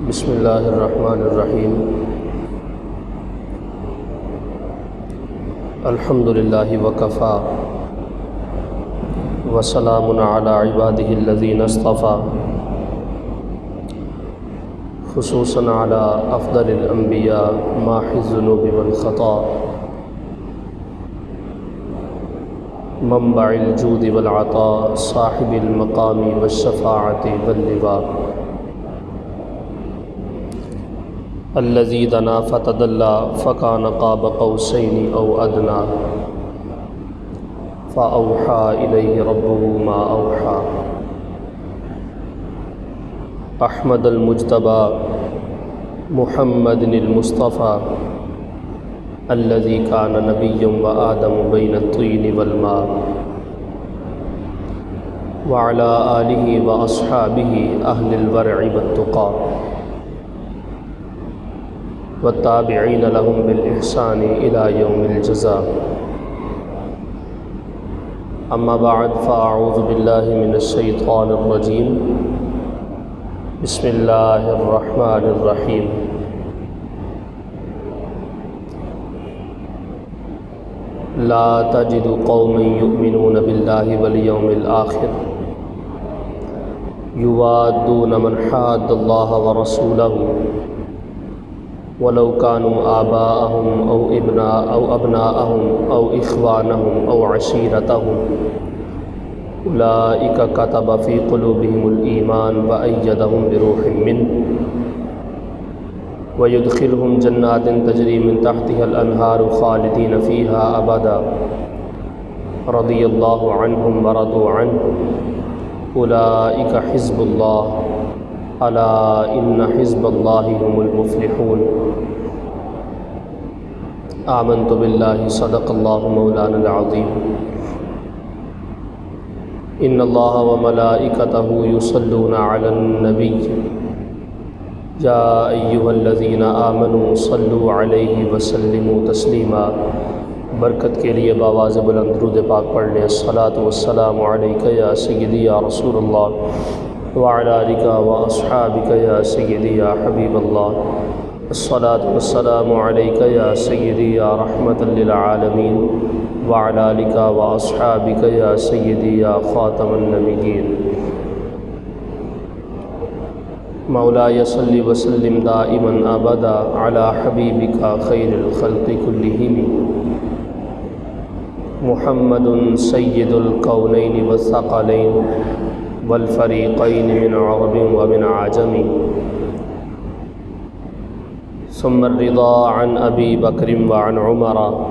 بسم اللہ الرحمن الرحیم الحمد للہ وکفا وسلام علی عبادہ الذین اصطفیٰ خصوصاً علی افضل الانبیاء ماحی الذنوب والخطا منبع الجود والعطاء صاحب المقام والشفاعة واللواء الذي دنا فتدلى فكان قاب قوسين أو أدنى فأوحى إليه ربه ما أوحى أحمد المجتبى محمد المصطفى الذي كان نبيا وآدم بين الطين والماء وعلى آله وأصحابه أهل الورع والتقى والتابعين لهم بالإحسان إلى يوم الجزاء أما بعد فأعوذ بالله من الشيطان الرجيم بسم الله الرحمن الرحيم لا تجد قوما يؤمنون بالله واليوم الآخر يوادون من حاد الله ورسوله ولو كانوا آباءهم أو أبناءهم أو إخوانهم أو عشيرتهم أولئك كتب في قلوبهم الإيمان وأيدهم بروح منه ويدخلهم جنات تجري من تحتها الأنهار خالدين فيها أبدا رضي الله عنهم ورضوا عنه أولئك حزب الله ألا إن حزب الله هم المفلحون آمنت بالله صدق الله مولانا العظيم إن الله وملائكته يصلون على النبي يا أيها الذين آمنوا صلوا عليه وسلموا تسليما برکت کے لیے باواز بلند درود پاک پڑھ لیں الصلاۃ والسلام علیک یا سیدی یا رسول اللہ وعلى آلك وأصحابك يا سيدي يا حبيب الله الصلاة والسلام عليك يا سيدي يا رحمة للعالمين وعلى آلك وأصحابك يا سيدي يا خاتم النبيين مولاي صل وسلم دائما أبدا على حبيبك خير الخلق كلهم محمد سيد الكونين والثقلين والفريقين من عرب ومن عجم ثم الرضا عن أبي بكر وعن عمر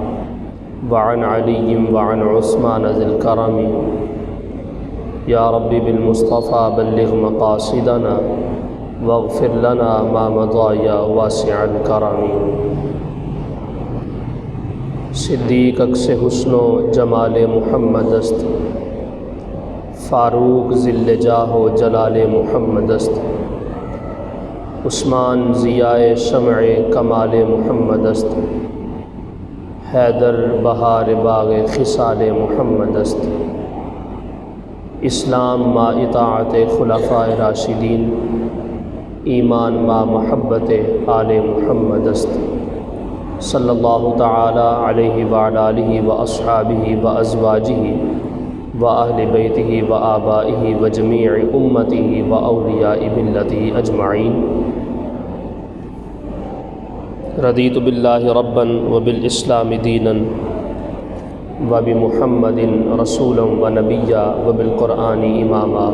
وعن علي وعن عثمان ذي الكرم يا رب بالمصطفى بلغ مقاصدنا واغفر لنا ما مضى يا واسع الكرم صدیق عکس حسن و جمال محمد است فاروق ذل جاہ و جلال محمد است عثمان ضیاء شمع کمال محمد است حیدر بہار باغ خصال محمد است اسلام ما اطاعت خلفاء راشدین ایمان ما محبت آل محمد است صلی اللہ تعالی علیہ وعلی آلہ واصحابہ وازواجہ وأهل بيته وآبائه وجميع أمته وأولياء ملته أجمعين رضيت بالله ربا وبالإسلام دينا وبمحمد رسولا ونبيا وبالقرآن إماما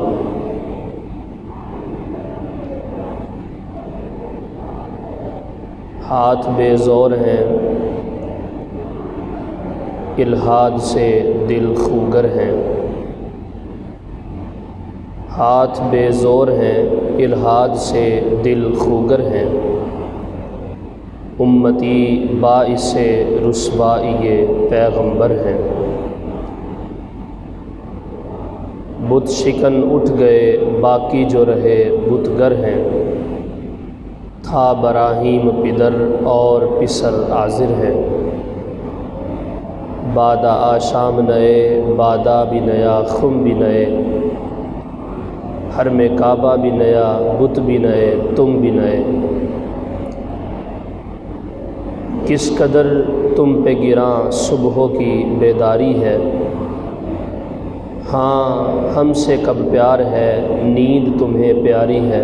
ہاتھ بے زور ہیں الحاد سے دل خوگر ہیں ہاتھ بے زور ہیں الحاد سے دل خوگر ہیں امتی باعث رسوائی پیغمبر ہیں بت شکن اٹھ گئے باقی جو رہے بتگر ہیں تھا براہیم پدر اور پسر عازر ہے بادہ آشام نئے بادہ بھی نیا خم بھی نئے حرم کعبہ بھی نیا بت بھی نئے تم بھی نئے کس قدر تم پہ گراں صبحوں کی بیداری ہے، ہاں ہم سے کب پیار ہے نیند تمہیں پیاری ہے،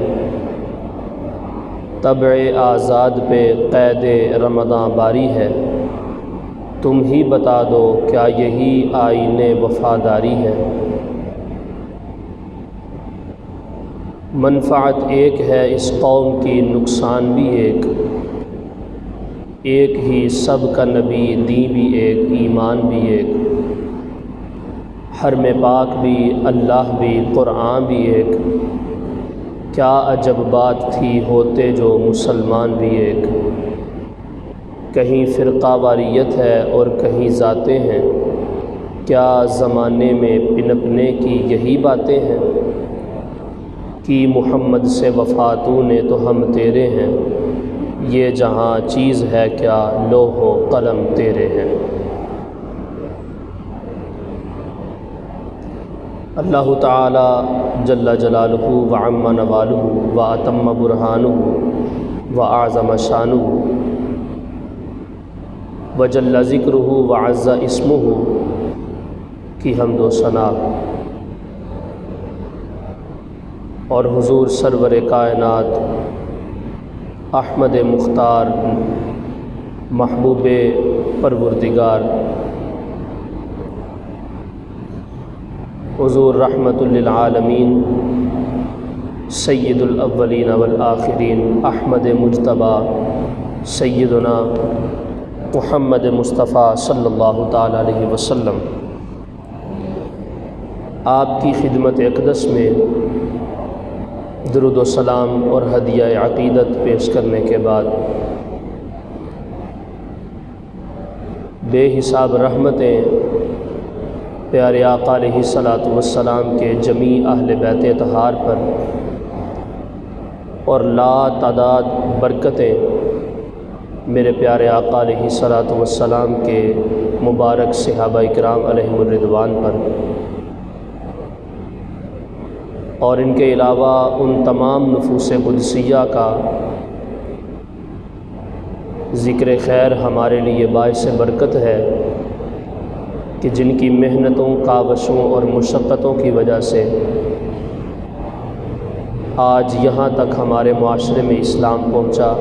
طبع آزاد پہ قید رمضاں باری ہے، تم ہی بتا دو کیا یہی آئین وفاداری ہے۔ منفعت ایک ہے اس قوم کی، نقصان بھی ایک ہی سب کا نبی، دین بھی ایک، ایمان بھی ایک، حرم پاک بھی، اللہ بھی، قرآن بھی ایک، کیا عجب بات تھی ہوتے جو مسلمان بھی ایک، کہیں فرقہ واریت ہے اور کہیں ذاتیں ہیں، کیا زمانے میں پنپنے کی یہی باتیں ہیں، کہ محمد سے وفا تو نے تو ہم تیرے ہیں، یہ جہاں چیز ہے کیا لوح و قلم تیرے ہیں۔ اللہ تعالی جل جلالہ وعم نوالہ واتم برہانہ واعظم شانہ وجل ذکرہ وعز اسمہ کی حمد و ثنا، اور حضور سرور کائنات احمد مختار محبوب پروردگار حضور رحمت للعالمین سید الاولین والآخرین احمد مجتبیٰ سیدنا محمد مصطفیٰ صلی اللہ تعالی علیہ وسلم آپ کی خدمت اقدس میں درود و سلام اور ہدیہ عقیدت پیش کرنے کے بعد بے حساب رحمتیں پیارے آقا علیہ الصلاۃ والسلام کے جمیع اہل بیت اطہار پر اور لا تعداد برکتیں میرے پیارے آقا علیہ الصلاۃ والسلام کے مبارک صحابہ کرام علیہم الرضوان پر، اور ان کے علاوہ ان تمام نفوس قدسیہ کا ذکر خیر ہمارے لیے باعث برکت ہے کہ جن کی محنتوں، کاوشوں اور مشقتوں کی وجہ سے آج یہاں تک ہمارے معاشرے میں اسلام پہنچا،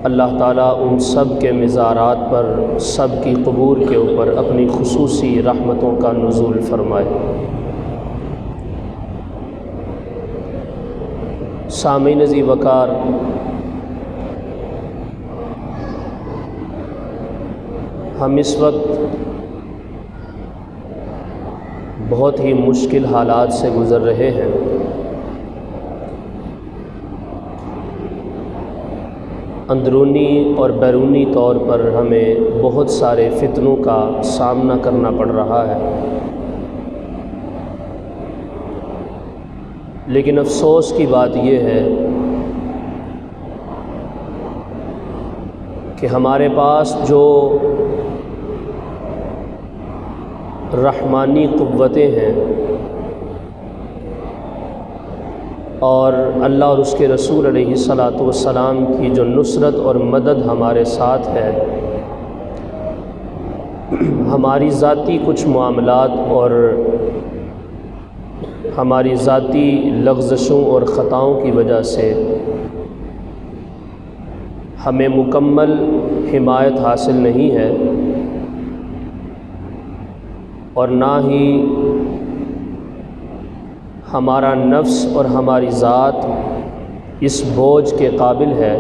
اللہ تعالیٰ ان سب کے مزارات پر، سب کی قبور کے اوپر اپنی خصوصی رحمتوں کا نزول فرمائے۔ سامعین ذی وقار، ہم اس وقت بہت ہی مشکل حالات سے گزر رہے ہیں۔ اندرونی اور بیرونی طور پر ہمیں بہت سارے فتنوں کا سامنا کرنا پڑ رہا ہے، لیکن افسوس کی بات یہ ہے کہ ہمارے پاس جو رحمانی قوتیں ہیں اور اللہ اور اس کے رسول علیہ الصلاۃ والسلام کی جو نصرت اور مدد ہمارے ساتھ ہے، ہماری ذاتی کچھ معاملات اور ہماری ذاتی لغزشوں اور خطاؤں کی وجہ سے ہمیں مکمل حمایت حاصل نہیں ہے، اور نہ ہی ہمارا نفس اور ہماری ذات اس بوجھ کے قابل ہے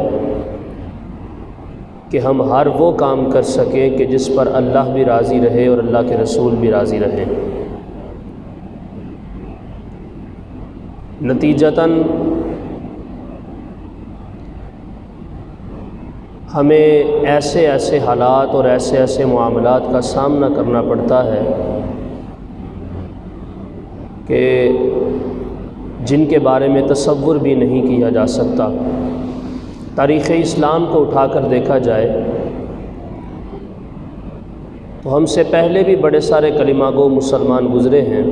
کہ ہم ہر وہ کام کر سکیں کہ جس پر اللہ بھی راضی رہے اور اللہ کے رسول بھی راضی رہیں۔ نتیجتاً ہمیں ایسے حالات اور ایسے معاملات کا سامنا کرنا پڑتا ہے کہ جن کے بارے میں تصور بھی نہیں کیا جا سکتا۔ تاریخ اسلام کو اٹھا کر دیکھا جائے تو ہم سے پہلے بھی بڑے سارے کلمہ گو مسلمان گزرے ہیں،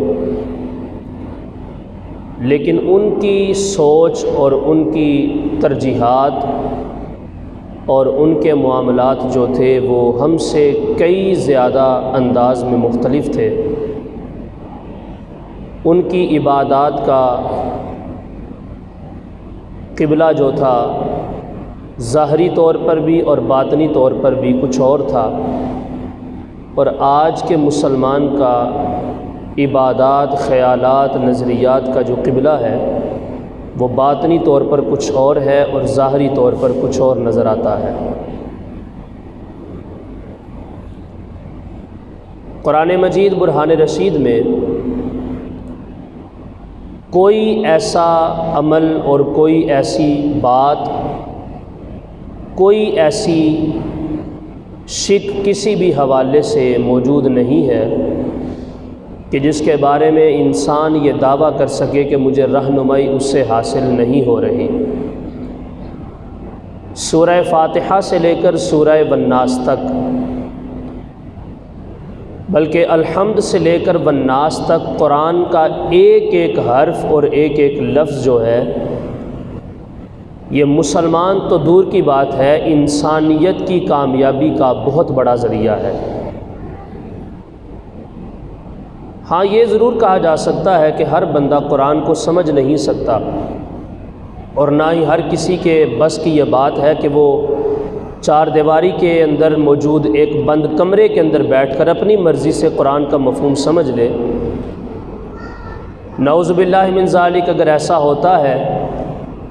لیکن ان کی سوچ اور ان کی ترجیحات اور ان کے معاملات جو تھے وہ ہم سے کئی زیادہ انداز میں مختلف تھے۔ ان کی عبادات کا قبلہ جو تھا ظاہری طور پر بھی اور باطنی طور پر بھی کچھ اور تھا، اور آج کے مسلمان کا عبادات، خیالات، نظریات کا جو قبلہ ہے وہ باطنی طور پر کچھ اور ہے اور ظاہری طور پر کچھ اور نظر آتا ہے۔ قرآن مجید برہان رشید میں کوئی ایسا عمل اور کوئی ایسی بات، کوئی ایسی شک کسی بھی حوالے سے موجود نہیں ہے کہ جس کے بارے میں انسان یہ دعویٰ کر سکے کہ مجھے رہنمائی اس سے حاصل نہیں ہو رہی۔ سورہ فاتحہ سے لے کر سورہ والناس تک، بلکہ الحمد سے لے کر والناس تک قرآن کا ایک ایک حرف اور ایک ایک لفظ جو ہے یہ مسلمان تو دور کی بات ہے، انسانیت کی کامیابی کا بہت بڑا ذریعہ ہے۔ ہاں، یہ ضرور کہا جا سکتا ہے کہ ہر بندہ قرآن کو سمجھ نہیں سکتا، اور نہ ہی ہر کسی کے بس کی یہ بات ہے کہ وہ چار دیواری کے اندر موجود ایک بند کمرے کے اندر بیٹھ کر اپنی مرضی سے قرآن کا مفہوم سمجھ لے۔ نعوذ باللہ من ذالک، اگر ایسا ہوتا ہے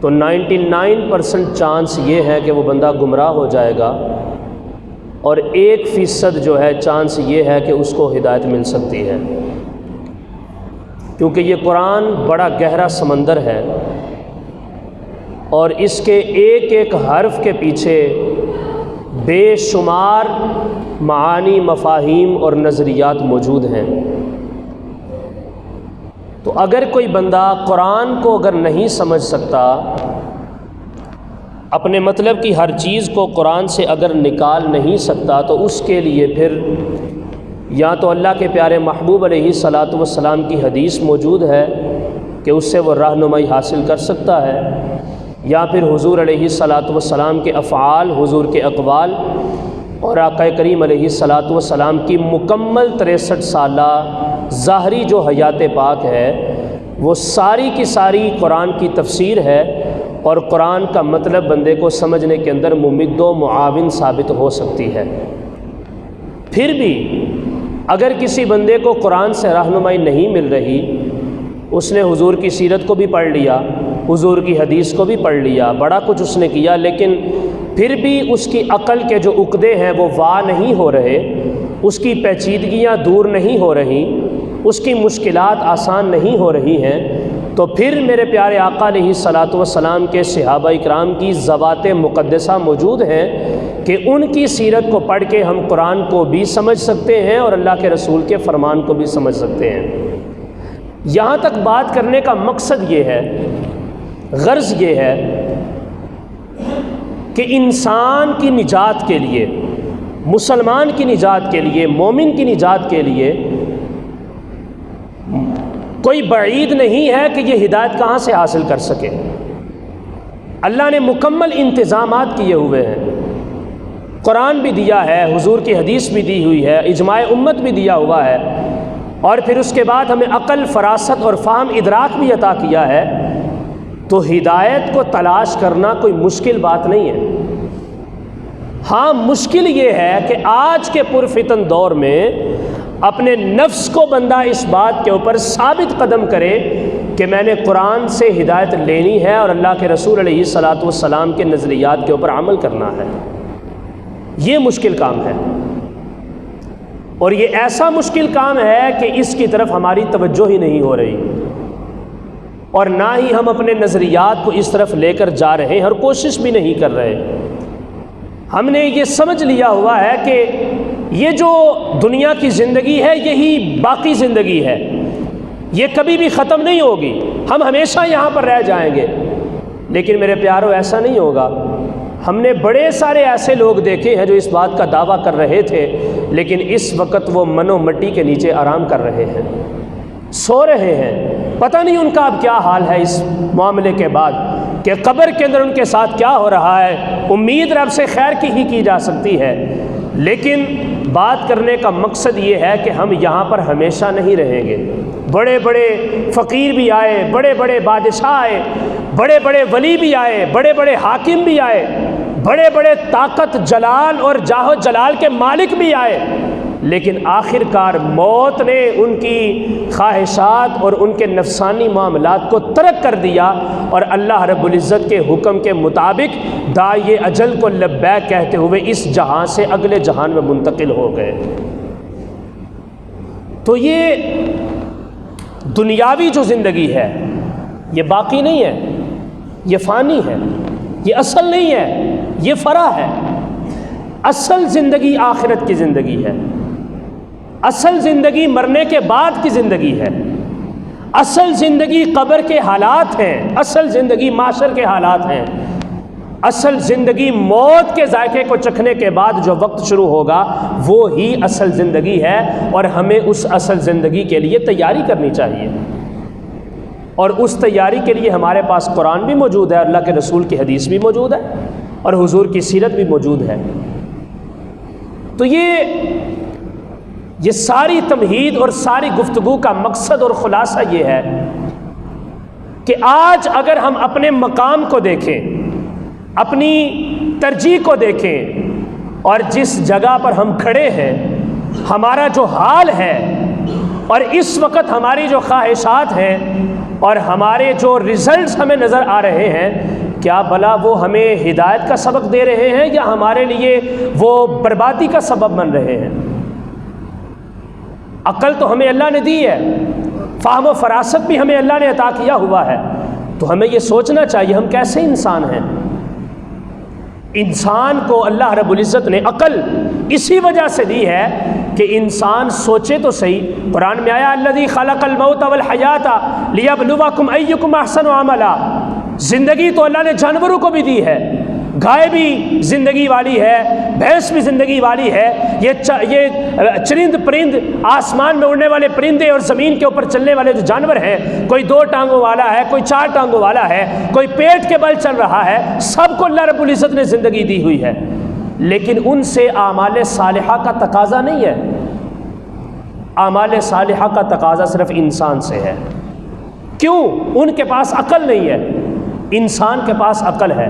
تو 99% چانس یہ ہے کہ وہ بندہ گمراہ ہو جائے گا، اور 1% جو ہے چانس یہ ہے کہ اس کو ہدایت مل سکتی ہے، کیونکہ یہ قرآن بڑا گہرا سمندر ہے اور اس کے ایک ایک حرف کے پیچھے بے شمار معانی، مفاہیم اور نظریات موجود ہیں۔ تو اگر کوئی بندہ قرآن کو اگر نہیں سمجھ سکتا، اپنے مطلب کی ہر چیز کو قرآن سے اگر نکال نہیں سکتا، تو اس کے لیے پھر یا تو اللہ کے پیارے محبوب علیہ الصلاۃ والسلام کی حدیث موجود ہے کہ اس سے وہ رہنمائی حاصل کر سکتا ہے، یا پھر حضور علیہ الصلاۃ والسلام کے افعال، حضور کے اقوال اور آقا کریم علیہ الصلاۃ والسلام کی مکمل 63 سالہ ظاہری جو حیات پاک ہے وہ ساری کی ساری قرآن کی تفسیر ہے، اور قرآن کا مطلب بندے کو سمجھنے کے اندر ممد و معاون ثابت ہو سکتی ہے۔ پھر بھی اگر کسی بندے کو قرآن سے رہنمائی نہیں مل رہی، اس نے حضور کی سیرت کو بھی پڑھ لیا، حضور کی حدیث کو بھی پڑھ لیا، بڑا کچھ اس نے کیا، لیکن پھر بھی اس کی عقل کے جو عقدے ہیں وہ واہ نہیں ہو رہے، اس کی پیچیدگیاں دور نہیں ہو رہی، اس کی مشکلات آسان نہیں ہو رہی ہیں، تو پھر میرے پیارے آقا علیہ الصلاۃ والسلام کے صحابہ اکرام کی ذوات مقدسہ موجود ہیں کہ ان کی سیرت کو پڑھ کے ہم قرآن کو بھی سمجھ سکتے ہیں اور اللہ کے رسول کے فرمان کو بھی سمجھ سکتے ہیں۔ یہاں تک بات کرنے کا مقصد یہ ہے، غرض یہ ہے کہ انسان کی نجات کے لیے، مسلمان کی نجات کے لیے، مومن کی نجات کے لیے کوئی بعید نہیں ہے کہ یہ ہدایت کہاں سے حاصل کر سکے۔ اللہ نے مکمل انتظامات کیے ہوئے ہیں، قرآن بھی دیا ہے، حضور کی حدیث بھی دی ہوئی ہے، اجماع امت بھی دیا ہوا ہے، اور پھر اس کے بعد ہمیں عقل، فراست اور فہم، ادراک بھی عطا کیا ہے۔ تو ہدایت کو تلاش کرنا کوئی مشکل بات نہیں ہے۔ ہاں، مشکل یہ ہے کہ آج کے پرفتن دور میں اپنے نفس کو بندہ اس بات کے اوپر ثابت قدم کرے کہ میں نے قرآن سے ہدایت لینی ہے اور اللہ کے رسول علیہ الصلاۃ والسلام کے نظریات کے اوپر عمل کرنا ہے۔ یہ مشکل کام ہے، اور یہ ایسا مشکل کام ہے کہ اس کی طرف ہماری توجہ ہی نہیں ہو رہی، اور نہ ہی ہم اپنے نظریات کو اس طرف لے کر جا رہے ہیں اور کوشش بھی نہیں کر رہے۔ ہم نے یہ سمجھ لیا ہوا ہے کہ یہ جو دنیا کی زندگی ہے یہی باقی زندگی ہے، یہ کبھی بھی ختم نہیں ہوگی، ہم ہمیشہ یہاں پر رہ جائیں گے۔ لیکن میرے پیارو، ایسا نہیں ہوگا۔ ہم نے بڑے سارے ایسے لوگ دیکھے ہیں جو اس بات کا دعویٰ کر رہے تھے، لیکن اس وقت وہ من و مٹی کے نیچے آرام کر رہے ہیں، سو رہے ہیں۔ پتہ نہیں ان کا اب کیا حال ہے اس معاملے کے بعد کہ قبر کے اندر ان کے ساتھ کیا ہو رہا ہے، امید رب سے خیر کی جا سکتی ہے، لیکن بات کرنے کا مقصد یہ ہے کہ ہم یہاں پر ہمیشہ نہیں رہیں گے۔ بڑے بڑے فقیر بھی آئے، بڑے بڑے بادشاہ آئے، بڑے بڑے ولی بھی آئے، بڑے بڑے حاکم بھی آئے، بڑے بڑے طاقت جلال اور جاہ و جلال کے مالک بھی آئے، لیکن آخر کار موت نے ان کی خواہشات اور ان کے نفسانی معاملات کو ترک کر دیا، اور اللہ رب العزت کے حکم کے مطابق داعی اجل کو لبیک کہتے ہوئے اس جہاں سے اگلے جہان میں منتقل ہو گئے۔ تو یہ دنیاوی جو زندگی ہے یہ باقی نہیں ہے، یہ فانی ہے، یہ اصل نہیں ہے، یہ فرع ہے۔ اصل زندگی آخرت کی زندگی ہے، اصل زندگی مرنے کے بعد کی زندگی ہے، اصل زندگی قبر کے حالات ہیں، اصل زندگی معاشر کے حالات ہیں، اصل زندگی موت کے ذائقے کو چکھنے کے بعد جو وقت شروع ہوگا وہ ہی اصل زندگی ہے، اور ہمیں اس اصل زندگی کے لیے تیاری کرنی چاہیے، اور اس تیاری کے لیے ہمارے پاس قرآن بھی موجود ہے، اللہ کے رسول کی حدیث بھی موجود ہے، اور حضور کی سیرت بھی موجود ہے۔ تو یہ ساری تمہید اور ساری گفتگو کا مقصد اور خلاصہ یہ ہے کہ آج اگر ہم اپنے مقام کو دیکھیں، اپنی ترجیح کو دیکھیں، اور جس جگہ پر ہم کھڑے ہیں، ہمارا جو حال ہے، اور اس وقت ہماری جو خواہشات ہیں اور ہمارے جو ریزلٹس ہمیں نظر آ رہے ہیں، کیا بھلا وہ ہمیں ہدایت کا سبق دے رہے ہیں یا ہمارے لیے وہ بربادی کا سبب بن رہے ہیں؟ عقل تو ہمیں اللہ نے دی ہے، فہم و فراست بھی ہمیں اللہ نے عطا کیا ہوا ہے، تو ہمیں یہ سوچنا چاہیے ہم کیسے انسان ہیں۔ انسان کو اللہ رب العزت نے عقل اسی وجہ سے دی ہے کہ انسان سوچے تو صحیح۔ قرآن میں آیا الذی خلق الموت والحیات لیبلوکم ایکم احسن عملا۔ زندگی تو اللہ نے جانوروں کو بھی دی ہے، گائے بھی زندگی والی ہے، بھینس بھی زندگی والی ہے، یہ چرند پرند، آسمان میں اڑنے والے پرندے اور زمین کے اوپر چلنے والے جو جانور ہیں، کوئی 2 ٹانگوں والا ہے، کوئی 4 ٹانگوں والا ہے، کوئی پیٹ کے بل چل رہا ہے، سب کو اللہ رب العزت نے زندگی دی ہوئی ہے، لیکن ان سے اعمال صالحہ کا تقاضا نہیں ہے۔ اعمال صالحہ کا تقاضا صرف انسان سے ہے۔ کیوں؟ ان کے پاس عقل نہیں ہے، انسان کے پاس عقل ہے۔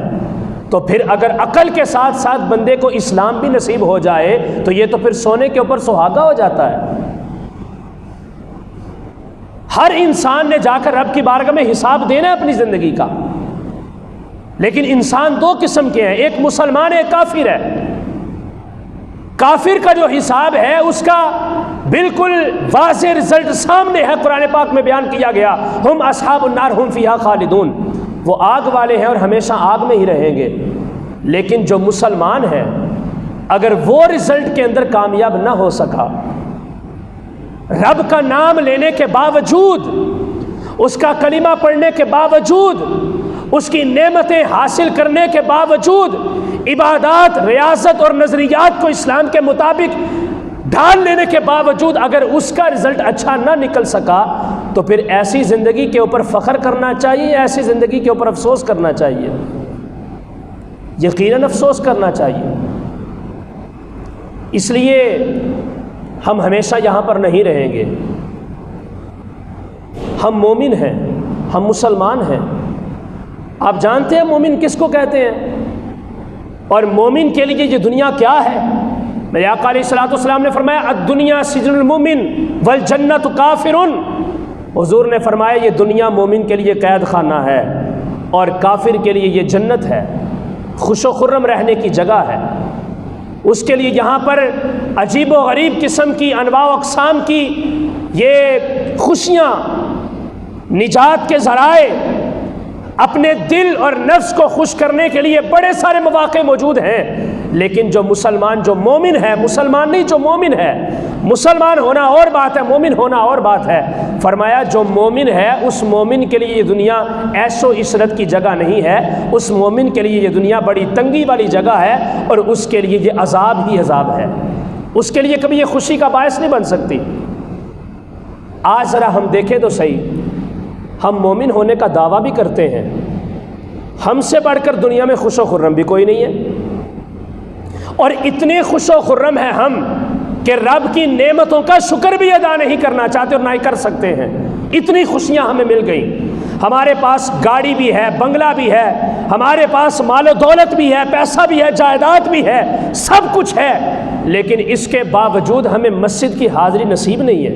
تو پھر اگر عقل کے ساتھ ساتھ بندے کو اسلام بھی نصیب ہو جائے تو یہ تو پھر سونے کے اوپر سہاگا ہو جاتا ہے۔ ہر انسان نے جا کر رب کی بارگاہ میں حساب دینا ہے اپنی زندگی کا، لیکن انسان 2 قسم کے ہیں، ایک مسلمان ہے، ایک کافر ہے۔ کافر کا جو حساب ہے اس کا بالکل واضح رزلٹ سامنے ہے، قرآن پاک میں بیان کیا گیا، ہم اصحاب النار ہم فیہا خالدون، وہ آگ والے ہیں اور ہمیشہ آگ میں ہی رہیں گے۔ لیکن جو مسلمان ہے اگر وہ رزلٹ کے اندر کامیاب نہ ہو سکا، رب کا نام لینے کے باوجود، اس کا کلمہ پڑھنے کے باوجود، اس کی نعمتیں حاصل کرنے کے باوجود، عبادات، ریاضت اور نظریات کو اسلام کے مطابق ڈھال لینے کے باوجود اگر اس کا رزلٹ اچھا نہ نکل سکا تو پھر ایسی زندگی کے اوپر فخر کرنا چاہیے، ایسی زندگی کے اوپر افسوس کرنا چاہیے، یقیناً افسوس کرنا چاہیے۔ اس لیے ہم ہمیشہ یہاں پر نہیں رہیں گے، ہم مومن ہیں، ہم مسلمان ہیں۔ آپ جانتے ہیں مومن کس کو کہتے ہیں، اور مومن کے لیے یہ دنیا کیا ہے؟ میرے آقا علیہ الصلوۃ والسلام نے فرمایا الدنیا سجن المومن والجنت کافر۔ حضور نے فرمایا یہ دنیا مومن کے لیے قید خانہ ہے اور کافر کے لیے یہ جنت ہے، خوش و خرم رہنے کی جگہ ہے۔ اس کے لیے یہاں پر عجیب و غریب قسم کی انواع و اقسام کی یہ خوشیاں، نجات کے ذرائع، اپنے دل اور نفس کو خوش کرنے کے لیے بڑے سارے مواقع موجود ہیں۔ لیکن جو مسلمان، جو مومن ہے، مسلمان نہیں جو مومن ہے، مسلمان ہونا اور بات ہے، مومن ہونا اور بات ہے۔ فرمایا جو مومن ہے اس مومن کے لیے یہ دنیا عیش و عشرت کی جگہ نہیں ہے، اس مومن کے لیے یہ دنیا بڑی تنگی والی جگہ ہے، اور اس کے لیے یہ عذاب ہی عذاب ہے، اس کے لیے کبھی یہ خوشی کا باعث نہیں بن سکتی۔ آج ذرا ہم دیکھیں تو صحیح، ہم مومن ہونے کا دعویٰ بھی کرتے ہیں، ہم سے بڑھ کر دنیا میں خوش و خرم بھی کوئی نہیں ہے، اور اتنے خوش و خرم ہیں ہم کہ رب کی نعمتوں کا شکر بھی ادا نہیں کرنا چاہتے اور نہ ہی کر سکتے ہیں۔ اتنی خوشیاں ہمیں مل گئیں، ہمارے پاس گاڑی بھی ہے، بنگلہ بھی ہے، ہمارے پاس مال و دولت بھی ہے، پیسہ بھی ہے، جائیداد بھی ہے، سب کچھ ہے، لیکن اس کے باوجود ہمیں مسجد کی حاضری نصیب نہیں ہے۔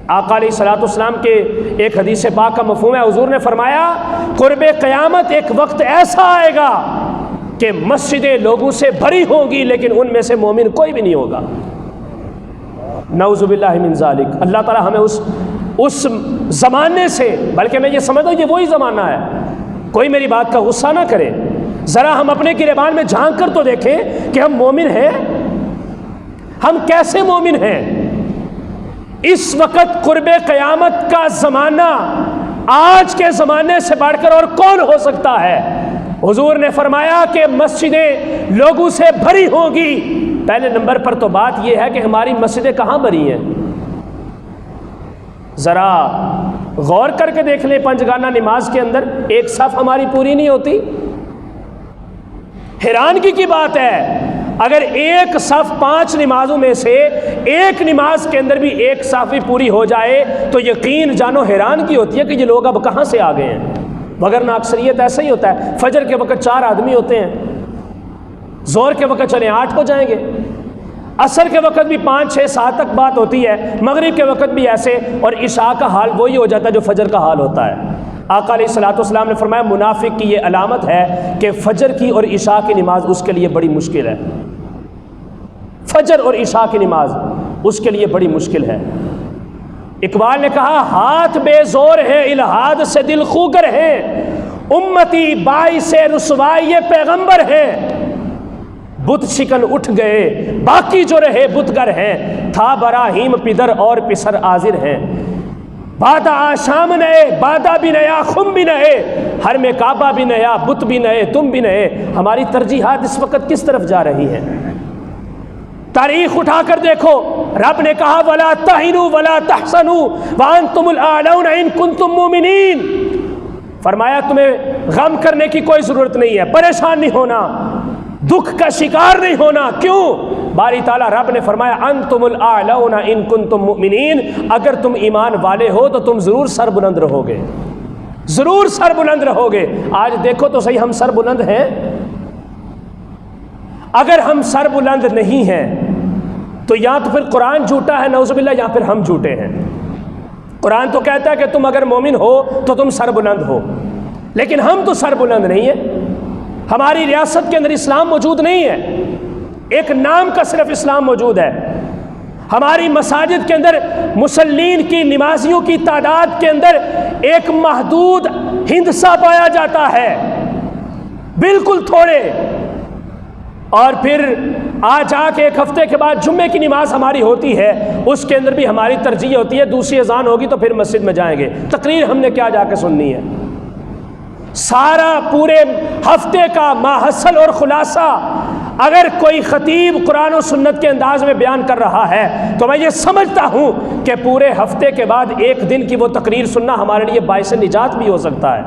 آقا علیہ الصلوۃ والسلام کے ایک حدیث پاک کا مفہوم ہے، حضور نے فرمایا قرب قیامت ایک وقت ایسا آئے گا کہ مسجدیں لوگوں سے بھری ہوں گی لیکن ان میں سے مومن کوئی بھی نہیں ہوگا۔ نعوذ باللہ من ذالک، اللہ تعالی ہمیں اس زمانے سے، بلکہ میں یہ سمجھتا ہوں یہ وہی زمانہ ہے، کوئی میری بات کا غصہ نہ کرے، ذرا ہم اپنے گریبان میں جھانک کر تو دیکھیں کہ ہم مومن ہیں، ہم کیسے مومن ہیں۔ اس وقت قرب قیامت کا زمانہ آج کے زمانے سے بڑھ کر اور کون ہو سکتا ہے؟ حضور نے فرمایا کہ مسجدیں لوگوں سے بھری ہوں گی۔ پہلے نمبر پر تو بات یہ ہے کہ ہماری مسجدیں کہاں بھری ہیں؟ ذرا غور کر کے دیکھ لیں، پنجگانہ نماز کے اندر ایک صف ہماری پوری نہیں ہوتی۔ حیرانگی کی بات ہے، اگر ایک صف 5 نمازوں میں سے ایک نماز کے اندر بھی ایک صف بھی پوری ہو جائے تو یقین جانو حیرانگی ہوتی ہے کہ یہ لوگ اب کہاں سے آ گئے ہیں، وگرنہ اکثریت ایسا ہی ہوتا ہے۔ فجر کے وقت 4 آدمی ہوتے ہیں، زور کے وقت چلیں 8 ہو جائیں گے، عصر کے وقت بھی 5 6 7 تک بات ہوتی ہے، مغرب کے وقت بھی ایسے، اور عشاء کا حال وہی ہو جاتا ہے جو فجر کا حال ہوتا ہے۔ آقا علیہ الصلوۃ والسلام نے فرمایا منافق کی یہ علامت ہے کہ فجر کی اور عشاء کی نماز اس کے لیے بڑی مشکل ہے، فجر اور عشاء کی نماز اس کے لیے بڑی مشکل ہے۔ اقبال نے کہا ہاتھ بے زور ہے الہاد سے دل خوگر ہے، امتی باعث رسوائی پیغمبر ہے، بت شکن اٹھ گئے باقی جو رہے بتگر ہیں، تھا براہیم پدر اور پسر آذر ہیں، بادہ آشام نئے بادہ بھی نیا خم بھی نئے، ہر میں کعبہ بھی نیا بت بھی نئے تم بھی نئے۔ ہماری ترجیحات اس وقت کس طرف جا رہی ہیں؟ تاریخ اٹھا کر دیکھو، رب نے کہا وَلَا تَهِنُوا وَلَا تَحْزَنُوا وَأَنْتُمُ الْأَعْلَوْنَ إِن كُنتُم مُؤْمِنِينَ۔ فرمایا تمہیں غم کرنے کی کوئی ضرورت نہیں ہے، پریشان نہیں ہونا، دکھ کا شکار نہیں ہونا۔ کیوں؟ باری تعالیٰ رب نے فرمایا انتم الاعلون ان کنتم مؤمنین، اگر تم ایمان والے ہو تو تم ضرور سر بلند رہو گے، ضرور سر بلند رہو گے۔ آج دیکھو تو صحیح، ہم سر بلند ہیں؟ اگر ہم سر بلند نہیں ہیں تو یا تو پھر قرآن جھوٹا ہے نعوذ باللہ، یا پھر ہم جھوٹے ہیں۔ قرآن تو کہتا ہے کہ تم اگر مومن ہو تو تم سر بلند ہو، لیکن ہم تو سر بلند نہیں ہیں۔ ہماری ریاست کے اندر اسلام موجود نہیں ہے، ایک نام کا صرف اسلام موجود ہے۔ ہماری مساجد کے اندر مسلمین کی نمازیوں کی تعداد کے اندر ایک محدود ہندسہ پایا جاتا ہے، بالکل تھوڑے، اور پھر آج آ کے 1 ہفتے کے بعد جمعے کی نماز ہماری ہوتی ہے، اس کے اندر بھی ہماری ترجیح ہوتی ہے دوسری اذان ہوگی تو پھر مسجد میں جائیں گے، تقریر ہم نے کیا جا کے سننی ہے۔ سارا پورے ہفتے کا ماحصل اور خلاصہ اگر کوئی خطیب قرآن و سنت کے انداز میں بیان کر رہا ہے تو میں یہ سمجھتا ہوں کہ پورے ہفتے کے بعد ایک دن کی وہ تقریر سننا ہمارے لیے باعث نجات بھی ہو سکتا ہے۔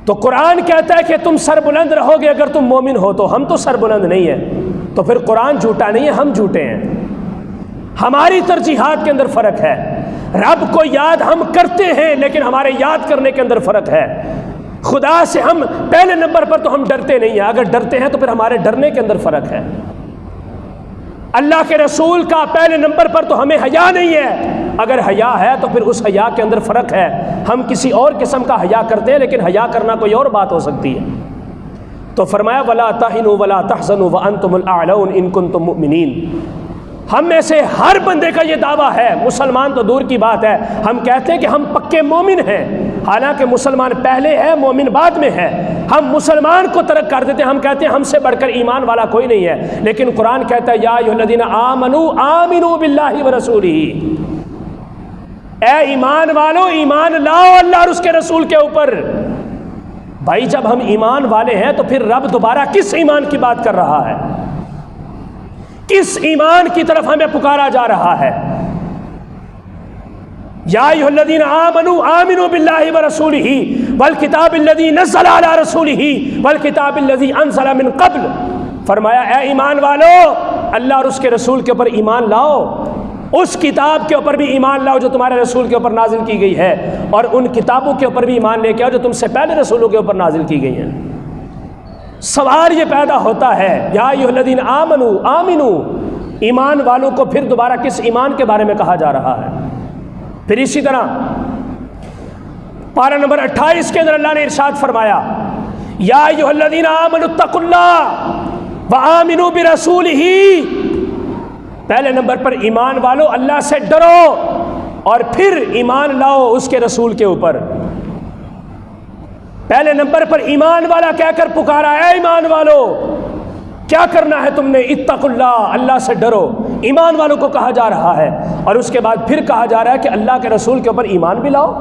تو قرآن کہتا ہے کہ تم سر بلند رہو گے اگر تم مومن ہو، تو ہم تو سر بلند نہیں ہیں، تو پھر قرآن جھوٹا نہیں ہے، ہم جھوٹے ہیں۔ ہماری ترجیحات کے اندر فرق ہے، رب کو یاد ہم کرتے ہیں لیکن ہمارے یاد کرنے کے اندر فرق ہے۔ خدا سے ہم پہلے نمبر پر تو ہم ڈرتے نہیں ہیں، اگر ڈرتے ہیں تو پھر ہمارے ڈرنے کے اندر فرق ہے۔ اللہ کے رسول کا پہلے نمبر پر تو ہمیں حیا نہیں ہے، اگر حیا ہے تو پھر اس حیا کے اندر فرق ہے۔ ہم کسی اور قسم کا حیا کرتے ہیں لیکن حیا کرنا کوئی اور بات ہو سکتی ہے۔ تو فرمایا وَلَا تَهِنُوا وَلَا تَحْزَنُوا وَأَنْتُمُ الْأَعْلَوْنَ إِن كُنتُم مُؤْمِنِينَ۔ ہم میں سے ہر بندے کا یہ دعویٰ ہے، مسلمان تو دور کی بات ہے، ہم کہتے ہیں کہ ہم پکے مومن ہیں، حالانکہ مسلمان پہلے ہے مومن بعد میں ہے۔ ہم مسلمان کو ترک کر دیتے ہیں، ہم کہتے ہیں ہم سے بڑھ کر ایمان والا کوئی نہیں ہے، لیکن قرآن کہتا ہے یا ایھا الذین آمنوا آمنوا باللہ ورسولہ، اے ایمان والو ایمان لاؤ اللہ اور اس کے رسول کے اوپر۔ بھائی جب ہم ایمان والے ہیں تو پھر رب دوبارہ کس ایمان کی بات کر رہا ہے؟ کس ایمان کی طرف ہمیں پکارا جا رہا ہے؟ یا ایھا الذین آمنوا آمنوا باللہ ورسولہ والکتاب الذی نزل علی رسولہ والکتاب الذی انزل من قبل، فرمایا اے ایمان والو اللہ اور اس کے رسول کے اوپر ایمان لاؤ، اس کتاب کے اوپر بھی ایمان لاؤ جو تمہارے رسول کے اوپر نازل کی گئی ہے، اور ان کتابوں کے اوپر بھی ایمان لے کے آؤ جو تم سے پہلے رسولوں کے اوپر نازل کی گئی ہیں۔ سوال یہ پیدا ہوتا ہے یا ایھا الذین آمنوا آمنوا، ایمان والوں کو پھر دوبارہ کس ایمان کے بارے میں کہا جا رہا ہے؟ پھر اسی طرح پارہ نمبر 28 کے اندر اللہ نے ارشاد فرمایا یا ایھا الذین آمنوا اتقوا اللہ وآمنوا برسولہ، پہلے نمبر پر ایمان والو اللہ سے ڈرو اور پھر ایمان لاؤ اس کے رسول کے اوپر۔ پہلے نمبر پر ایمان والا کہہ کر پکارا اے ایمان والو کیا کرنا ہے تم نے، اتقوا اللہ، اللہ سے ڈرو، ایمان والوں کو کہا جا رہا ہے، اور اس کے بعد پھر کہا جا رہا ہے کہ اللہ کے رسول کے اوپر ایمان بھی لاؤ۔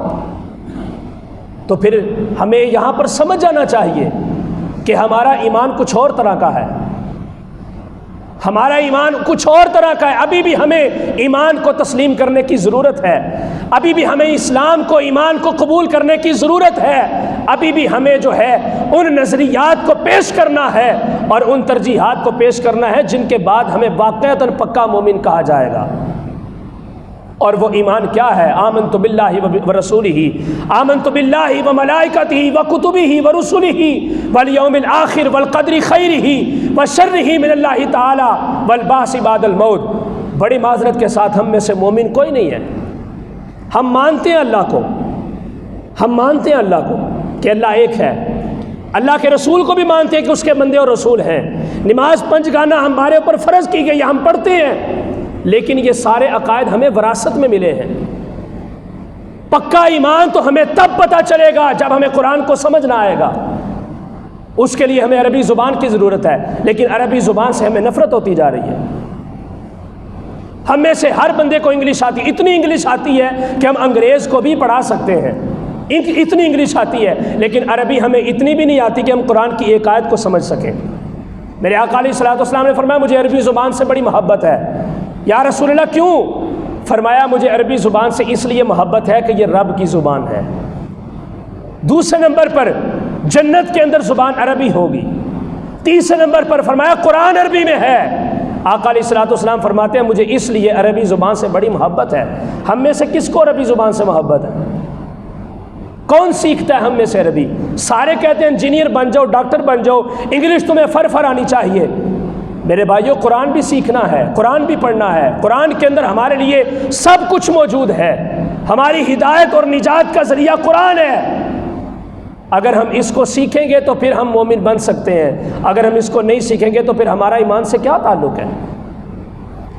تو پھر ہمیں یہاں پر سمجھ جانا چاہیے کہ ہمارا ایمان کچھ اور طرح کا ہے، ہمارا ایمان کچھ اور طرح کا ہے۔ ابھی بھی ہمیں ایمان کو تسلیم کرنے کی ضرورت ہے، ابھی بھی ہمیں اسلام کو، ایمان کو قبول کرنے کی ضرورت ہے، ابھی بھی ہمیں جو ہے ان نظریات کو پیش کرنا ہے اور ان ترجیحات کو پیش کرنا ہے جن کے بعد ہمیں واقعتاً پکا مومن کہا جائے گا۔ اور وہ ایمان کیا ہے؟ آمنت باللہ ورسولہ، آمنت باللہ وملائکتہ وکتبہ ورسلہ والیوم الآخر والقدر خیرہ وشرہ من اللہ تعالی والبعث بعد الموت۔ بڑی معذرت کے ساتھ ہم میں سے مومن کوئی نہیں ہے، ہم مانتے ہیں اللہ کو، ہم مانتے ہیں اللہ کو کہ اللہ ایک ہے، اللہ کے رسول کو بھی مانتے ہیں کہ اس کے بندے اور رسول ہیں، نماز پنج گانا ہمارے اوپر فرض کی گئی ہے، ہم پڑھتے ہیں، لیکن یہ سارے عقائد ہمیں وراثت میں ملے ہیں۔ پکا ایمان تو ہمیں تب پتہ چلے گا جب ہمیں قرآن کو سمجھنا آئے گا، اس کے لیے ہمیں عربی زبان کی ضرورت ہے، لیکن عربی زبان سے ہمیں نفرت ہوتی جا رہی ہے۔ ہم میں سے ہر بندے کو انگلش آتی، اتنی انگلش آتی ہے کہ ہم انگریز کو بھی پڑھا سکتے ہیں، اتنی انگلش آتی ہے، لیکن عربی ہمیں اتنی بھی نہیں آتی کہ ہم قرآن کی ایک آیت کو سمجھ سکیں۔ میرے آقا علیہ الصلوۃ والسلام نے فرمایا مجھے عربی زبان سے بڑی محبت ہے۔ یا رسول اللہ کیوں؟ فرمایا مجھے عربی زبان سے اس لیے محبت ہے کہ یہ رب کی زبان ہے۔ دوسرے نمبر پر جنت کے اندر زبان عربی ہوگی۔ تیسرے نمبر پر فرمایا قرآن عربی میں ہے۔ آقا علیہ الصلوۃ والسلام فرماتے ہیں مجھے اس لیے عربی زبان سے بڑی محبت ہے۔ ہم میں سے کس کو عربی زبان سے محبت ہے؟ کون سیکھتا ہے ہم میں سے عربی؟ سارے کہتے ہیں انجینئر بن جاؤ، ڈاکٹر بن جاؤ، انگلش تمہیں فر آنی چاہیے۔ میرے بھائیوں قرآن بھی سیکھنا ہے، قرآن بھی پڑھنا ہے، قرآن کے اندر ہمارے لیے سب کچھ موجود ہے، ہماری ہدایت اور نجات کا ذریعہ قرآن ہے۔ اگر ہم اس کو سیکھیں گے تو پھر ہم مومن بن سکتے ہیں، اگر ہم اس کو نہیں سیکھیں گے تو پھر ہمارا ایمان سے کیا تعلق ہے؟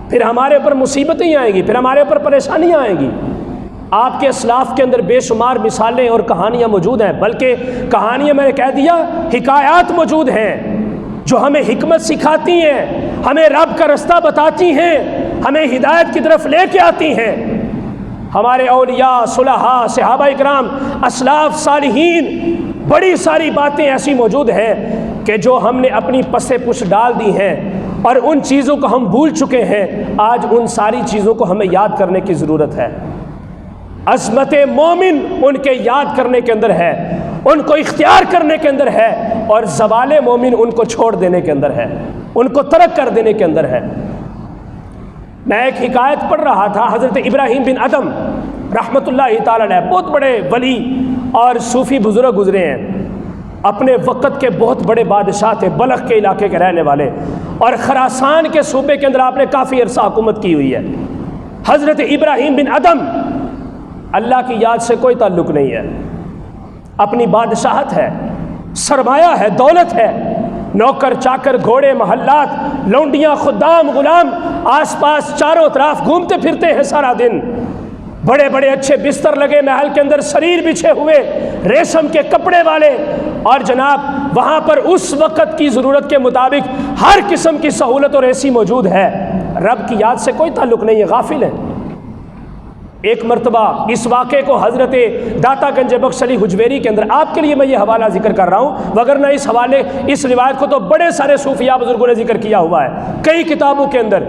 پھر ہمارے اوپر مصیبتیں آئیں گی، پھر ہمارے اوپر پریشانیاں آئیں گی۔ آپ کے اسلاف کے اندر بے شمار مثالیں اور کہانیاں موجود ہیں، بلکہ کہانیاں میں نے کہہ دیا حکایات موجود ہیں جو ہمیں حکمت سکھاتی ہیں، ہمیں رب کا رستہ بتاتی ہیں، ہمیں ہدایت کی طرف لے کے آتی ہیں۔ ہمارے اولیاء، صلحاء، صحابہ اکرام، اسلاف، صالحین، بڑی ساری باتیں ایسی موجود ہیں کہ جو ہم نے اپنی پس پش ڈال دی ہیں اور ان چیزوں کو ہم بھول چکے ہیں۔ آج ان ساری چیزوں کو ہمیں یاد کرنے کی ضرورت ہے۔ عظمت مومن ان کے یاد کرنے کے اندر ہے، ان کو اختیار کرنے کے اندر ہے، اور زوال مومن ان کو چھوڑ دینے کے اندر ہے، ان کو ترک کر دینے کے اندر ہے۔ میں ایک حکایت پڑھ رہا تھا، حضرت ابراہیم بن ادم رحمۃ اللہ تعالی علیہ، بہت بڑے ولی اور صوفی بزرگ گزرے ہیں، اپنے وقت کے بہت بڑے بادشاہ تھے، بلخ کے علاقے کے رہنے والے، اور خراسان کے صوبے کے اندر آپ نے کافی عرصہ حکومت کی ہوئی ہے۔ حضرت ابراہیم بن ادم، اللہ کی یاد سے کوئی تعلق نہیں ہے، اپنی بادشاہت ہے، سرمایہ ہے، دولت ہے، نوکر چاکر، گھوڑے، محلات، لونڈیاں، خدام، غلام آس پاس چاروں طرف گھومتے پھرتے ہیں سارا دن، بڑے بڑے اچھے بستر لگے محل کے اندر، سریر بچھے ہوئے، ریشم کے کپڑے والے، اور جناب وہاں پر اس وقت کی ضرورت کے مطابق ہر قسم کی سہولت اور ایسی موجود ہے، رب کی یاد سے کوئی تعلق نہیں ہے، غافل ہے۔ ایک مرتبہ اس واقعے کو حضرت داتا گنج بخش علی حجویری کے اندر، آپ کے لیے میں یہ حوالہ ذکر کر رہا ہوں، وگرنہ اس روایت کو تو بڑے سارے صوفیاء بزرگوں نے ذکر کیا ہوا ہے کئی کتابوں کے اندر۔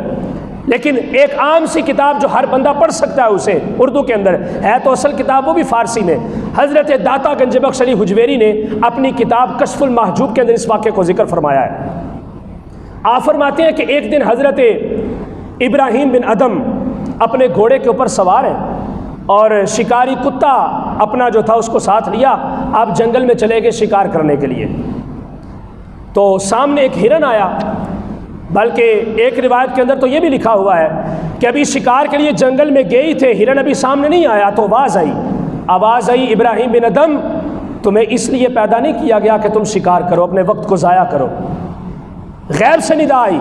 لیکن ایک عام سی کتاب جو ہر بندہ پڑھ سکتا ہے اسے اردو کے اندر ہے تو اصل کتاب وہ بھی فارسی میں. حضرت داتا گنج بخش علی حجویری نے اپنی کتاب کشف المحجوب کے اندر اس واقعے کو ذکر فرمایا ہے. آپ فرماتے ہیں کہ ایک دن حضرت ابراہیم بن ادم اپنے گھوڑے کے اوپر سوار ہیں اور شکاری کتا اپنا جو تھا اس کو ساتھ لیا. آپ جنگل میں چلے گئے شکار کرنے کے لیے. تو سامنے ایک ہرن آیا، بلکہ ایک روایت کے اندر تو یہ بھی لکھا ہوا ہے کہ ابھی شکار کے لیے جنگل میں گئے ہی تھے، ہرن ابھی سامنے نہیں آیا تو آواز آئی ابراہیم بن ادم تمہیں اس لیے پیدا نہیں کیا گیا کہ تم شکار کرو، اپنے وقت کو ضائع کرو. غیب سے ندا آئی.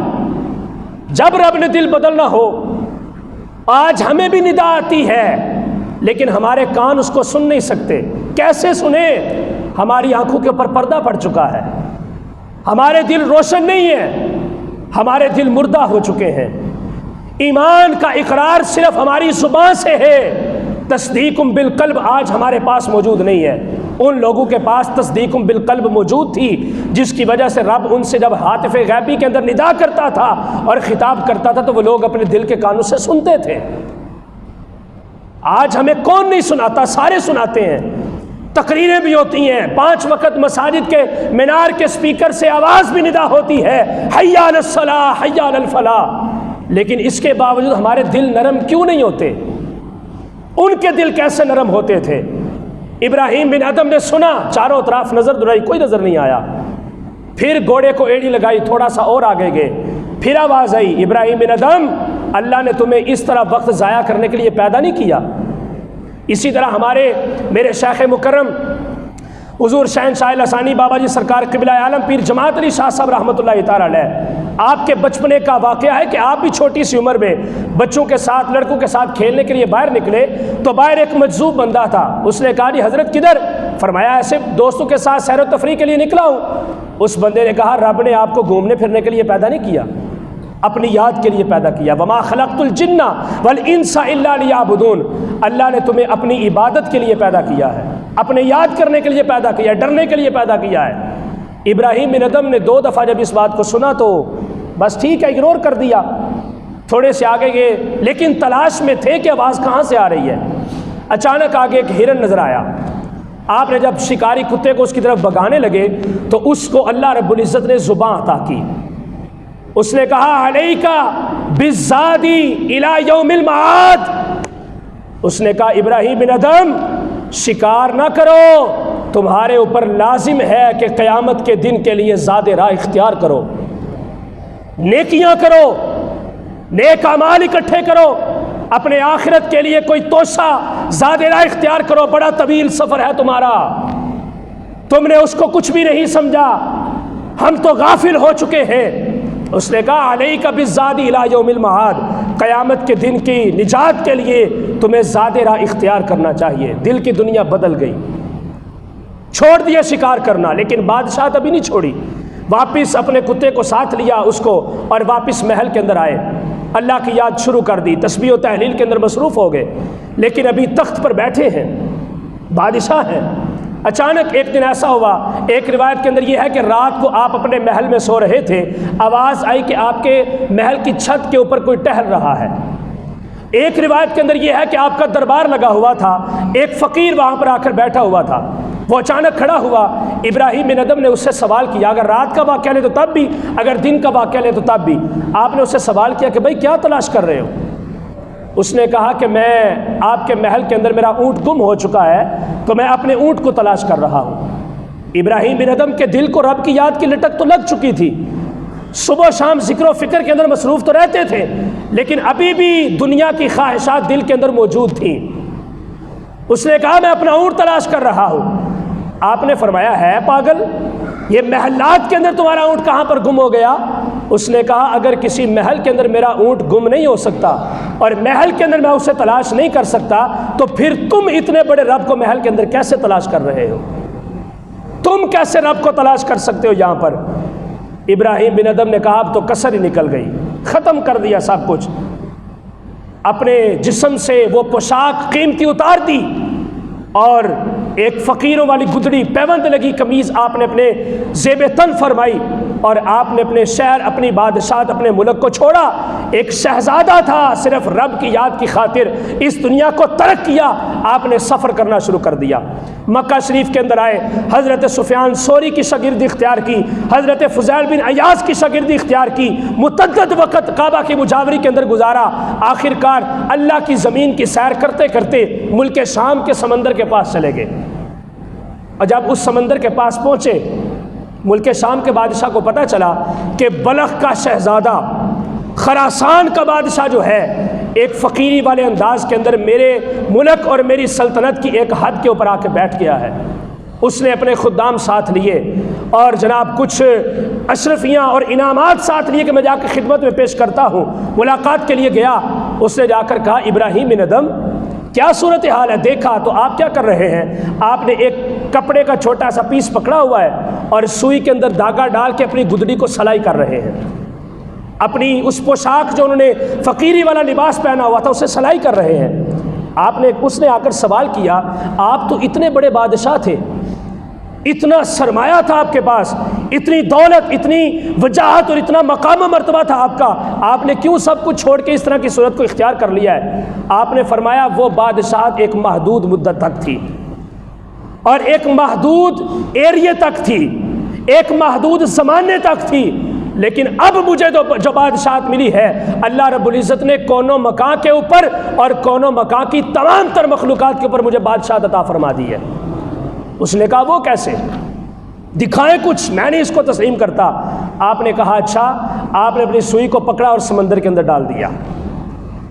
جب رب نے دل بدلنا ہو، آج ہمیں بھی ندا آتی ہے لیکن ہمارے کان اس کو سن نہیں سکتے. کیسے سنیں؟ ہماری آنکھوں کے اوپر پردہ پڑ چکا ہے، ہمارے دل روشن نہیں ہے، ہمارے دل مردہ ہو چکے ہیں. ایمان کا اقرار صرف ہماری زبان سے ہے، تصدیق بالقلب آج ہمارے پاس موجود نہیں ہے. ان لوگوں کے پاس تصدیق بالقلب موجود تھی جس کی وجہ سے رب ان سے جب ہاتف غیبی کے اندر ندا کرتا تھا اور خطاب کرتا تھا تو وہ لوگ اپنے دل کے کانوں سے سنتے تھے. آج ہمیں کون نہیں سناتا؟ سارے سناتے ہیں. تقریریں بھی ہوتی ہیں، 5 وقت مساجد کے مینار کے سپیکر سے آواز بھی ندا ہوتی ہے، حی علی الصلاۃ حی علی الفلاح. لیکن اس کے باوجود ہمارے دل نرم کیوں نہیں ہوتے؟ ان کے دل کیسے نرم ہوتے تھے؟ ابراہیم بن ادم نے سنا، چاروں طرف نظر دوڑائی، کوئی نظر نہیں آیا. پھر گھوڑے کو ایڑی لگائی، تھوڑا سا اور آگے گئے، پھر آواز آئی ابراہیم بن ادم اللہ نے تمہیں اس طرح وقت ضائع کرنے کے لیے پیدا نہیں کیا. اسی طرح میرے شیخ مکرم حضور شہنشاہ لسانی بابا جی سرکار قبلہ عالم پیر جماعت علی شاہ صاحب رحمۃ اللہ تعالی علیہ، آپ کے بچپنے کا واقعہ ہے کہ آپ بھی چھوٹی سی عمر میں بچوں کے ساتھ لڑکوں کے ساتھ کھیلنے کے لیے باہر نکلے تو باہر ایک مجذوب بندہ تھا. اس نے کہا جی حضرت کدھر؟ فرمایا ایسے دوستوں کے ساتھ سیر و تفریح کے لیے نکلا ہوں. اس بندے نے کہا رب نے آپ کو گھومنے پھرنے کے لیے پیدا نہیں کیا، اپنی یاد کے لیے پیدا کیا. وما خلقت الجن والانس الا لیعبدون. اللہ نے تمہیں اپنی عبادت کے لیے پیدا کیا ہے، اپنے یاد کرنے کے لیے پیدا کیا ہے، ڈرنے کے لیے پیدا کیا ہے. ابراہیم بن ادم نے 2 دفعہ جب اس بات کو سنا تو بس ٹھیک ہے اگنور کر دیا. تھوڑے سے آگے گئے لیکن تلاش میں تھے کہ آواز کہاں سے آ رہی ہے. اچانک آگے ایک ہرن نظر آیا. آپ نے جب شکاری کتے کو اس کی طرف بگانے لگے تو اس کو اللہ رب العزت نے زبان عطا کی. اس نے کہا علیکا بالزادی الی یوم المعاد. اس نے کہا ابراہیم بن ادم شکار نہ کرو، تمہارے اوپر لازم ہے کہ قیامت کے دن کے لیے زاد راہ اختیار کرو، نیکیاں کرو، نیک اعمال اکٹھے کرو، اپنے آخرت کے لیے کوئی توشہ زاد راہ اختیار کرو. بڑا طویل سفر ہے تمہارا، تم نے اس کو کچھ بھی نہیں سمجھا، ہم تو غافل ہو چکے ہیں. اس نے کہا علیک بالزاد الی یوم المعاد، قیامت کے دن کی نجات کے لیے تمہیں زاد راہ اختیار کرنا چاہیے. دل کی دنیا بدل گئی، چھوڑ دیا شکار کرنا. لیکن بادشاہ ابھی نہیں چھوڑی، واپس اپنے کتے کو ساتھ لیا اس کو اور واپس محل کے اندر آئے، اللہ کی یاد شروع کر دی، تسبیح و تحلیل کے اندر مصروف ہو گئے. لیکن ابھی تخت پر بیٹھے ہیں، بادشاہ ہیں. اچانک ایک دن ایسا ہوا، ایک روایت کے اندر یہ ہے کہ رات کو آپ اپنے محل میں سو رہے تھے، آواز آئی کہ آپ کے محل کی چھت کے اوپر کوئی ٹہل رہا ہے. ایک روایت کے اندر یہ ہے کہ آپ کا دربار لگا ہوا تھا، ایک فقیر وہاں پر آ کر بیٹھا ہوا تھا. وہ اچانک کھڑا ہوا. ابراہیم بن ادم نے اس سے سوال کیا، اگر رات کا واقعہ لے تو تب بھی، اگر دن کا واقعہ لے تو تب بھی. آپ نے اس سے سوال کیا کہ بھائی کیا تلاش کر رہے ہو؟ اس نے کہا کہ میں آپ کے محل کے اندر میرا اونٹ گم ہو چکا ہے تو میں اپنے اونٹ کو تلاش کر رہا ہوں. ابراہیم بن ادم کے دل کو رب کی یاد کی لٹک تو لگ چکی تھی، صبح شام ذکر و فکر کے اندر مصروف تو رہتے تھے لیکن ابھی بھی دنیا کی خواہشات دل کے اندر موجود تھیں. اس نے کہا میں اپنا اونٹ تلاش کر رہا ہوں. آپ نے فرمایا ہے پاگل، یہ محلات کے اندر تمہارا اونٹ کہاں پر گم ہو گیا؟ اس نے کہا اگر کسی محل کے اندر میرا اونٹ گم نہیں ہو سکتا اور محل کے اندر میں اسے تلاش نہیں کر سکتا تو پھر تم اتنے بڑے رب کو محل کے اندر کیسے تلاش کر رہے ہو؟ تم کیسے رب کو تلاش کر سکتے ہو یہاں پر؟ ابراہیم بن ادم نے کہا اب تو کسر ہی نکل گئی، ختم کر دیا سب کچھ. اپنے جسم سے وہ پوشاک قیمتی اتار دی اور ایک فقیروں والی گدڑی پیوند لگی قمیض آپ نے اپنے زیب تن فرمائی اور آپ نے اپنے شہر، اپنی بادشاہت، اپنے ملک کو چھوڑا۔ ایک شہزادہ تھا، صرف رب کی یاد کی خاطر اس دنیا کو ترک کیا، آپ نے سفر کرنا شروع کر دیا۔ مکہ شریف کے اندر آئے، حضرت سفیان ثوری کی شاگردی اختیار کی، حضرت فضیل بن عیاض کی شاگردی اختیار کی، متعدد وقت کعبہ کی مجاوری کے اندر گزارا۔ آخر کار اللہ کی زمین کی سیر کرتے کرتے ملک شام کے سمندر کے پاس چلے گئے، اور جب اس سمندر کے پاس پہنچے، ملک شام کے بادشاہ کو پتہ چلا کہ بلخ کا شہزادہ، خراسان کا بادشاہ جو ہے، ایک فقیری والے انداز کے اندر میرے ملک اور میری سلطنت کی ایک حد کے اوپر آ کے بیٹھ گیا ہے۔ اس نے اپنے خدام ساتھ لیے اور جناب کچھ اشرفیاں اور انعامات ساتھ لیے کہ میں جا کے خدمت میں پیش کرتا ہوں۔ ملاقات کے لیے گیا، اس نے جا کر کہا ابراہیم بن ادم کیا صورتحال ہے؟ دیکھا تو آپ کیا کر رہے ہیں؟ آپ نے ایک کپڑے کا چھوٹا سا پیس پکڑا ہوا ہے اور سوئی کے اندر دھاگا ڈال کے اپنی گدڑی کو سلائی کر رہے ہیں، اپنی اس پوشاک جو انہوں نے فقیری والا لباس پہنا ہوا تھا اسے سلائی کر رہے ہیں۔ اس نے آ کر سوال کیا، آپ تو اتنے بڑے بادشاہ تھے، اتنا سرمایہ تھا آپ کے پاس، اتنی دولت، اتنی وجاہت اور اتنا مقام و مرتبہ تھا آپ کا، آپ نے کیوں سب کچھ چھوڑ کے اس طرح کی صورت کو اختیار کر لیا ہے؟ آپ نے فرمایا وہ بادشاہت ایک محدود مدت تک تھی اور ایک محدود ایریے تک تھی، ایک محدود زمانے تک تھی، لیکن اب مجھے جو بادشاہت ملی ہے، اللہ رب العزت نے کونوں مکان کے اوپر اور کونوں مکان کی تمام تر مخلوقات کے اوپر مجھے بادشاہت عطا فرما دی ہے۔ اس نے کہا وہ کیسے؟ دکھائیں کچھ، میں نہیں اس کو تسلیم کرتا۔ آپ نے کہا اچھا، آپ نے اپنی سوئی کو پکڑا اور سمندر کے اندر ڈال دیا۔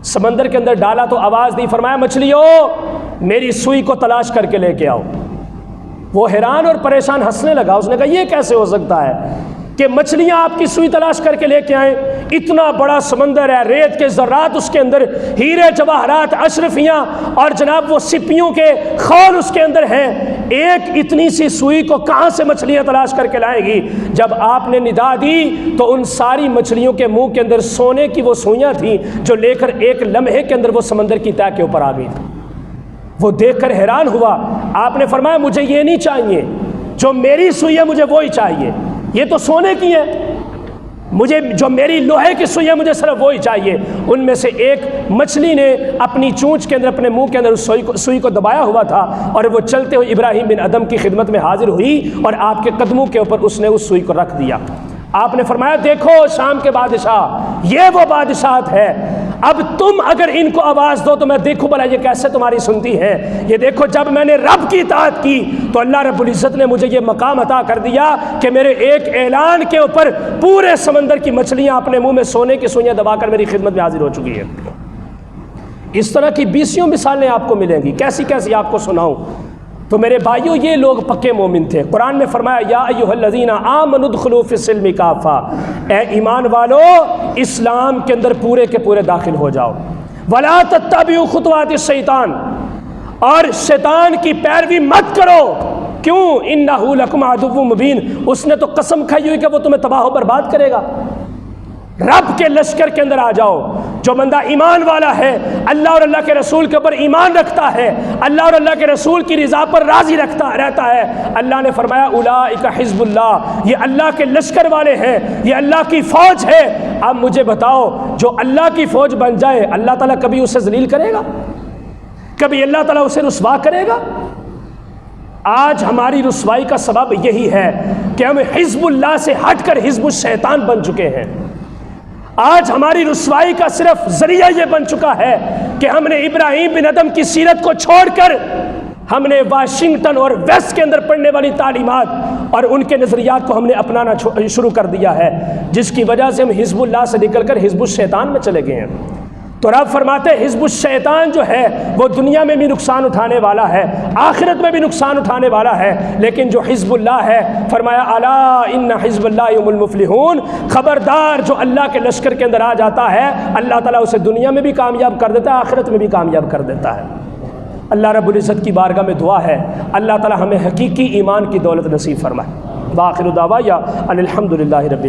سمندر کے اندر ڈالا تو آواز دی، فرمایا مچھلیوں میری سوئی کو تلاش کر کے لے کے آؤ۔ وہ حیران اور پریشان ہنسنے لگا، اس نے کہا یہ کیسے ہو سکتا ہے کہ مچھلیاں آپ کی سوئی تلاش کر کے لے کے آئیں؟ اتنا بڑا سمندر ہے، ریت کے ذرات اس کے اندر، ہیرے جواہرات، اشرفیاں اور جناب وہ سپیوں کے خول اس کے اندر ہیں، ایک اتنی سی سوئی کو کہاں سے مچھلیاں تلاش کر کے لائیں گی؟ جب آپ نے ندا دی تو ان ساری مچھلیوں کے منہ کے اندر سونے کی وہ سوئیاں تھیں جو لے کر ایک لمحے کے اندر وہ سمندر کی تہہ کے اوپر آ گئی تھی۔ وہ دیکھ کر حیران ہوا۔ آپ نے فرمایا مجھے یہ نہیں چاہیے، جو میری سوئی ہے مجھے وہی چاہیے، یہ تو سونے کی ہے، مجھے جو میری لوہے کی سوئی ہے مجھے صرف وہی چاہیے۔ ان میں سے ایک مچھلی نے اپنی چونچ کے اندر، اپنے منہ کے اندر اس سوئی کو دبایا ہوا تھا اور وہ چلتے ہوئے ابراہیم بن ادم کی خدمت میں حاضر ہوئی اور آپ کے قدموں کے اوپر اس نے اس سوئی کو رکھ دیا۔ آپ نے فرمایا دیکھو شام کے بادشاہ، یہ وہ بادشاہت ہے، اب تم اگر ان کو آواز دو تو میں دیکھوں بھلا یہ کیسے تمہاری سنتی ہے۔ یہ دیکھو جب میں نے رب کی اطاعت کی تو اللہ رب العزت نے مجھے یہ مقام عطا کر دیا کہ میرے ایک اعلان کے اوپر پورے سمندر کی مچھلیاں اپنے منہ میں سونے کی سوئیاں دبا کر میری خدمت میں حاضر ہو چکی ہے۔ اس طرح کی بیسیوں مثالیں آپ کو ملیں گی، کیسی کیسی آپ کو سناؤں۔ تو میرے بھائیوں یہ لوگ پکے مومن تھے۔ قرآن میں فرمایا یا ایھا الذین آمنوا ادخلوا فی السلم کافہ، اے ایمان والو اسلام کے اندر پورے کے پورے داخل ہو جاؤ۔ ولا تتبعوا خطوات الشیطان، اور شیطان کی پیروی مت کرو، کیوں؟ انہ لکم عدو مبین، اس نے تو قسم کھائی ہوئی کہ وہ تمہیں تباہ و برباد کرے گا۔ رب کے لشکر کے اندر آ جاؤ۔ جو بندہ ایمان والا ہے، اللہ اور اللہ کے رسول کے اوپر ایمان رکھتا ہے، اللہ اور اللہ کے رسول کی رضا پر راضی رہتا ہے، اللہ نے فرمایا اولئک حزب اللہ، یہ اللہ کے لشکر والے ہیں، یہ اللہ کی فوج ہے۔ اب مجھے بتاؤ جو اللہ کی فوج بن جائے اللہ تعالیٰ کبھی اسے ذلیل کرے گا؟ کبھی اللہ تعالیٰ اسے رسوا کرے گا؟ آج ہماری رسوائی کا سبب یہی ہے کہ ہم حزب اللہ سے ہٹ کر حزب الشیطان بن چکے ہیں۔ آج ہماری رسوائی کا صرف ذریعہ یہ بن چکا ہے کہ ہم نے ابراہیم بن ادم کی سیرت کو چھوڑ کر ہم نے واشنگٹن اور ویسٹ کے اندر پڑھنے والی تعلیمات اور ان کے نظریات کو ہم نے اپنانا شروع کر دیا ہے، جس کی وجہ سے ہم حزب اللہ سے نکل کر حزب الشیطان میں چلے گئے ہیں۔ تو رب فرماتے ہیں حزب الشیطان جو ہے وہ دنیا میں بھی نقصان اٹھانے والا ہے، آخرت میں بھی نقصان اٹھانے والا ہے، لیکن جو حزب اللہ ہے فرمایا الا ان حزب اللہ هم المفلحون، خبردار جو اللہ کے لشکر کے اندر آ جاتا ہے اللہ تعالیٰ اسے دنیا میں بھی کامیاب کر دیتا ہے، آخرت میں بھی کامیاب کر دیتا ہے۔ اللہ رب العزت کی بارگاہ میں دعا ہے اللہ تعالیٰ ہمیں حقیقی ایمان کی دولت نصیب فرمائے۔ وآخر دعوایا ان الحمد للہ رب